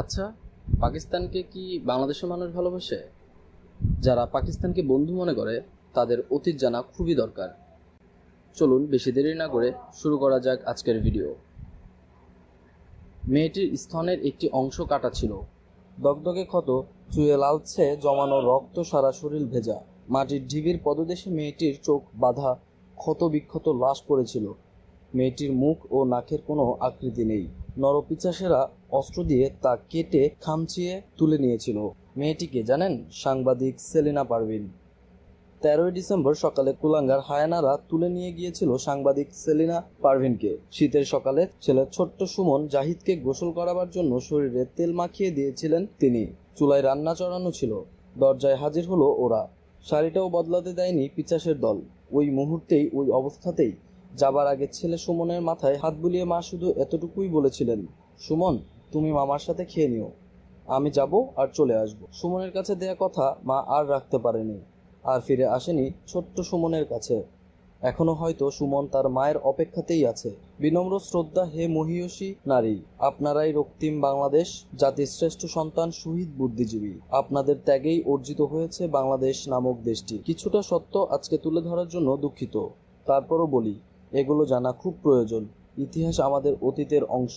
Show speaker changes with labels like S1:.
S1: আচ্ছা, পাকিস্তানকে কি বাংলাদেশের মানুষ ভালোবাসে? যারা পাকিস্তানকে বন্ধু মনে করে তাদের অতীত জানা খুবই দরকার। চলুন বেশি দেরি না করে শুরু করা যাক আজকের ভিডিও। মেয়েটির স্তনের একটি অংশ কাটা ছিল, দগদগে ক্ষত, চুয়ে লালচে জমানো রক্ত, সারা শরীর ভেজা। মাটির ঢিবির পদদেশে মেয়েটির চোখ বাঁধা ক্ষত বিক্ষত লাশ পড়েছিল। মেয়েটির মুখ ও নাকের কোনো আকৃতি নেই। নরপিচাসেরা অস্ত্র দিয়ে তা কেটে খামচিয়ে তুলে নিয়েছিল। মেয়েটিকে জানেন? সাংবাদিক সেলিনা পারভিন। 13ই ডিসেম্বর সকালে কুলাঙ্গার হায়ানারা তুলে নিয়ে গিয়েছিল সাংবাদিক সেলিনা পারভিনকে। শীতের সকালে ছেলে ছোট্ট সুমন জাহিদকে গোসল করাবার জন্য শরীরে তেল মাখিয়ে দিয়েছিলেন তিনি। চুলায় রান্না চড়ানো ছিল। দরজায় হাজির হলো ওরা। শাড়িটাও বদলাতে দেয়নি পিচাসের দল। ওই মুহূর্তেই, ওই অবস্থাতেই যাবার আগে ছেলে সুমনের মাথায় হাত বুলিয়ে মা শুধু এতটুকুই বলেছিলেন, সুমন, তুমি মামার সাথে খেয়ে নিও, আমি যাব আর চলে আসব। সুমনের কাছে দেয়া কথা মা আর রাখতে পারেনি, আর ফিরে আসেনি ছোট্ট সুমনের কাছে। এখনো হয়তো সুমন তার মায়ের অপেক্ষাতেই আছে। বিনম্র শ্রদ্ধা হে মহীয়সী নারী, আপনারাই রক্তিম বাংলাদেশ, জাতির শ্রেষ্ঠ সন্তান, শহীদ বুদ্ধিজীবী। আপনাদের ত্যাগেই অর্জিত হয়েছে বাংলাদেশ নামক দেশটি। কিছুটা সত্য আজকে তুলে ধরার জন্য দুঃখিত, তারপরও বলি, এগুলো জানা খুব প্রয়োজন। ইতিহাস আমাদের অতীতের অংশ।